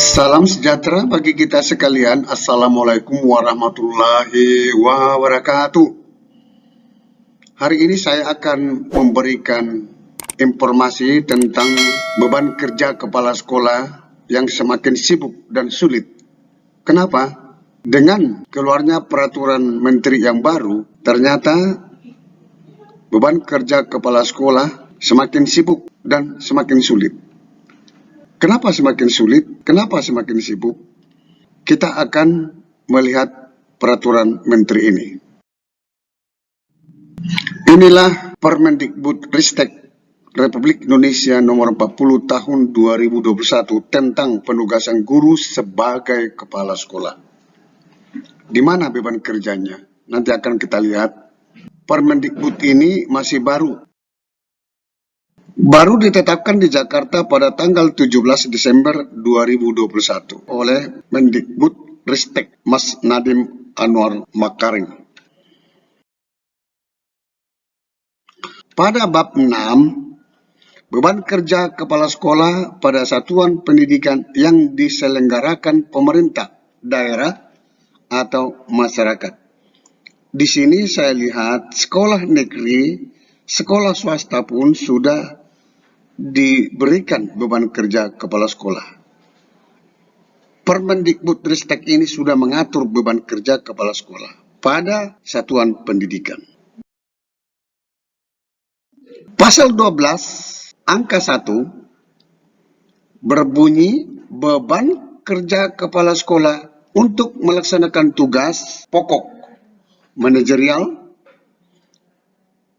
Salam sejahtera bagi kita sekalian. Assalamualaikum warahmatullahi wabarakatuh. Hari ini saya akan memberikan informasi tentang beban kerja kepala sekolah yang semakin sibuk dan sulit. Kenapa? Dengan keluarnya peraturan menteri yang baru, ternyata beban kerja kepala sekolah semakin sibuk dan semakin sulit. Kenapa semakin sulit? Kenapa semakin sibuk? Kita akan melihat peraturan menteri ini. Inilah Permendikbudristek Republik Indonesia nomor 40 tahun 2021 tentang penugasan guru sebagai kepala sekolah. Di mana beban kerjanya? Nanti akan kita lihat. Permendikbud ini masih baru ditetapkan di Jakarta pada tanggal 17 Desember 2021 oleh Mendikbudristek Mas Nadiem Anwar Makarim. Pada bab 6, beban kerja kepala sekolah pada satuan pendidikan yang diselenggarakan pemerintah, daerah, atau masyarakat. Di sini saya lihat sekolah negeri, sekolah swasta pun sudah diberikan beban kerja kepala sekolah. Permendikbudristek ini sudah mengatur beban kerja kepala sekolah pada satuan pendidikan. Pasal 12 angka 1 berbunyi beban kerja kepala sekolah untuk melaksanakan tugas pokok manajerial,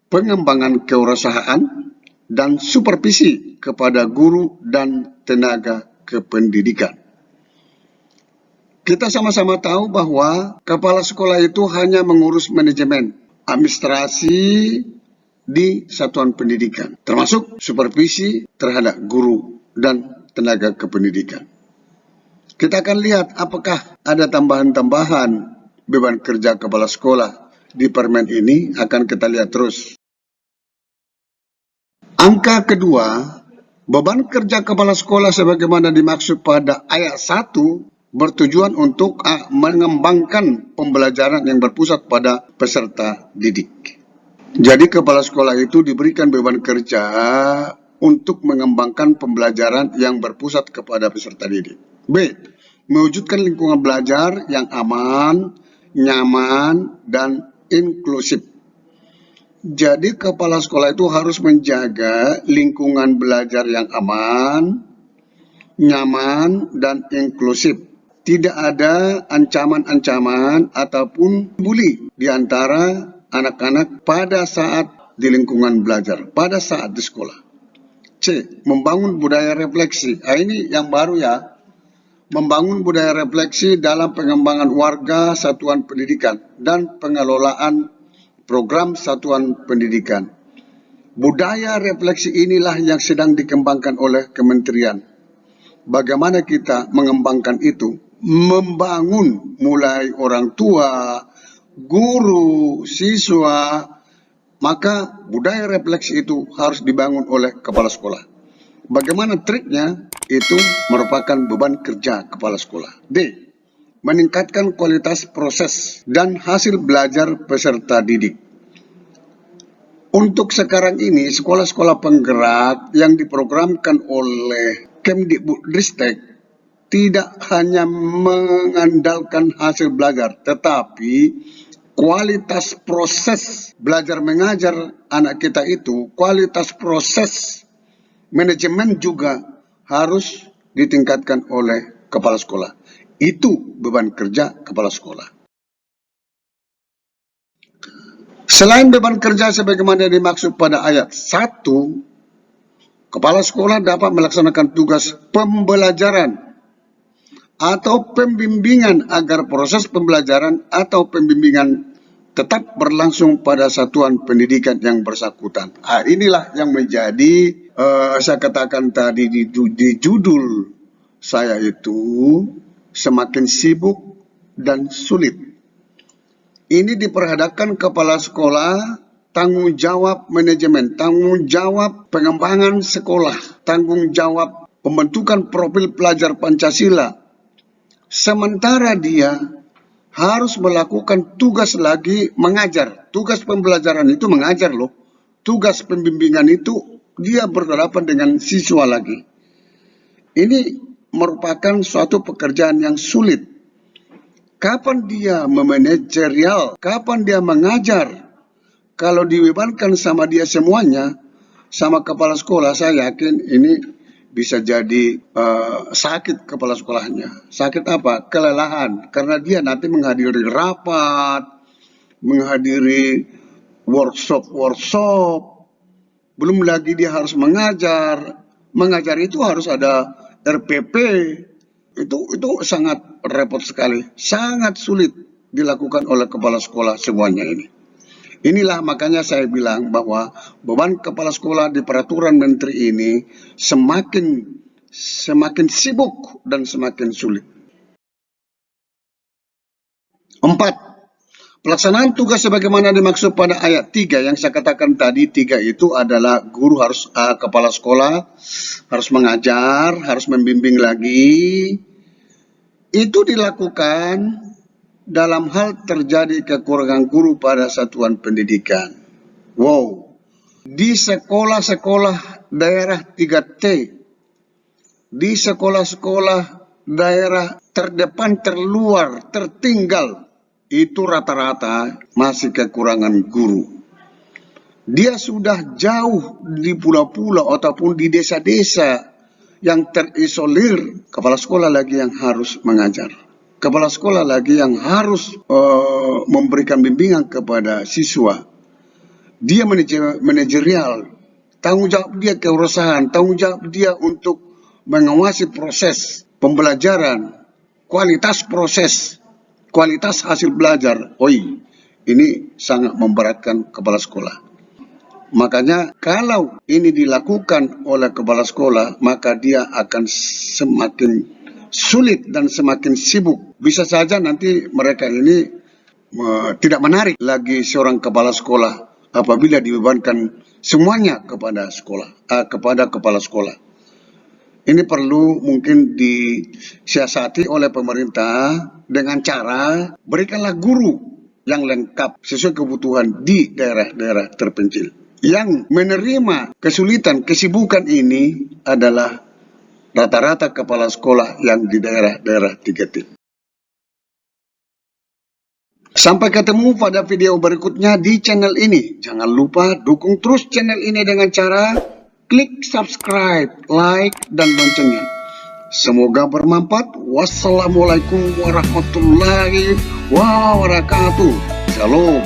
pengembangan kewirausahaan, dan supervisi kepada guru dan tenaga kependidikan. Kita sama-sama tahu bahwa kepala sekolah itu hanya mengurus manajemen, administrasi di satuan pendidikan, termasuk supervisi terhadap guru dan tenaga kependidikan. Kita akan lihat apakah ada tambahan-tambahan beban kerja kepala sekolah di permen ini, akan kita lihat terus. Angka kedua, beban kerja kepala sekolah sebagaimana dimaksud pada ayat 1 bertujuan untuk mengembangkan pembelajaran yang berpusat pada peserta didik. Jadi kepala sekolah itu diberikan beban kerja untuk mengembangkan pembelajaran yang berpusat kepada peserta didik. B. Mewujudkan lingkungan belajar yang aman, nyaman, dan inklusif. Jadi kepala sekolah itu harus menjaga lingkungan belajar yang aman, nyaman, dan inklusif. Tidak ada ancaman-ancaman ataupun bully di antara anak-anak pada saat di lingkungan belajar, pada saat di sekolah. C. Membangun budaya refleksi. Ini yang baru ya. Membangun budaya refleksi dalam pengembangan warga satuan pendidikan dan pengelolaan program satuan pendidikan. Budaya refleksi inilah yang sedang dikembangkan oleh kementerian. Bagaimana kita mengembangkan itu? Membangun mulai orang tua, guru, siswa, maka budaya refleksi itu harus dibangun oleh kepala sekolah. Bagaimana triknya? Itu merupakan beban kerja kepala sekolah. D. Meningkatkan kualitas proses dan hasil belajar peserta didik. Untuk sekarang ini, sekolah-sekolah penggerak yang diprogramkan oleh Kemdikbudristek tidak hanya mengandalkan hasil belajar, tetapi kualitas proses belajar mengajar anak kita itu, kualitas proses manajemen juga harus ditingkatkan oleh kepala sekolah. Itu beban kerja kepala sekolah. Selain beban kerja sebagaimana dimaksud pada ayat 1, kepala sekolah dapat melaksanakan tugas pembelajaran atau pembimbingan agar proses pembelajaran atau pembimbingan tetap berlangsung pada satuan pendidikan yang bersangkutan. Inilah yang menjadi, saya katakan tadi di judul saya itu, semakin sibuk dan sulit. Ini diperhadapkan kepala sekolah, tanggung jawab manajemen, tanggung jawab pengembangan sekolah, tanggung jawab pembentukan profil pelajar Pancasila. Sementara dia harus melakukan tugas lagi mengajar. Tugas pembelajaran itu mengajar loh. Tugas pembimbingan itu dia berhadapan dengan siswa lagi. Ini merupakan suatu pekerjaan yang sulit. Kapan dia memanajerial, kapan dia mengajar? Kalau dibebankan sama dia semuanya, sama kepala sekolah, saya yakin ini bisa jadi sakit kepala sekolahnya. Sakit apa? Kelelahan. Karena dia nanti menghadiri rapat, menghadiri workshop. Belum lagi dia harus mengajar. Mengajar itu harus ada RPP. Itu sangat repot sekali. Sangat sulit dilakukan oleh kepala sekolah semuanya ini. Inilah makanya saya bilang bahwa beban kepala sekolah di peraturan menteri ini semakin sibuk dan semakin sulit. 4. Pelaksanaan tugas sebagaimana dimaksud pada ayat 3 yang saya katakan tadi. 3 itu adalah guru harus, kepala sekolah harus mengajar, harus membimbing lagi. Itu dilakukan dalam hal terjadi kekurangan guru pada satuan pendidikan. Wow. Di sekolah-sekolah daerah 3T, di sekolah-sekolah daerah terdepan, terluar, tertinggal, itu rata-rata masih kekurangan guru. Dia sudah jauh di pulau-pulau ataupun di desa-desa yang terisolir, kepala sekolah lagi yang harus mengajar. Kepala sekolah lagi yang harus memberikan bimbingan kepada siswa. Dia manajerial, tanggung jawab dia keurusan, tanggung jawab dia untuk mengawasi proses pembelajaran, kualitas proses, kualitas hasil belajar. Ini sangat memberatkan kepala sekolah. Makanya kalau ini dilakukan oleh kepala sekolah, maka dia akan semakin sulit dan semakin sibuk. Bisa saja nanti mereka ini tidak menarik lagi seorang kepala sekolah apabila dibebankan semuanya kepada kepala sekolah. Ini perlu mungkin disiasati oleh pemerintah dengan cara berikanlah guru yang lengkap sesuai kebutuhan di daerah-daerah terpencil. Yang menerima kesulitan, kesibukan ini adalah rata-rata kepala sekolah yang di daerah-daerah 3T. Sampai ketemu pada video berikutnya di channel ini. Jangan lupa dukung terus channel ini dengan cara klik subscribe, like, dan loncengnya. Semoga bermanfaat. Wassalamualaikum warahmatullahi wabarakatuh. Shalom.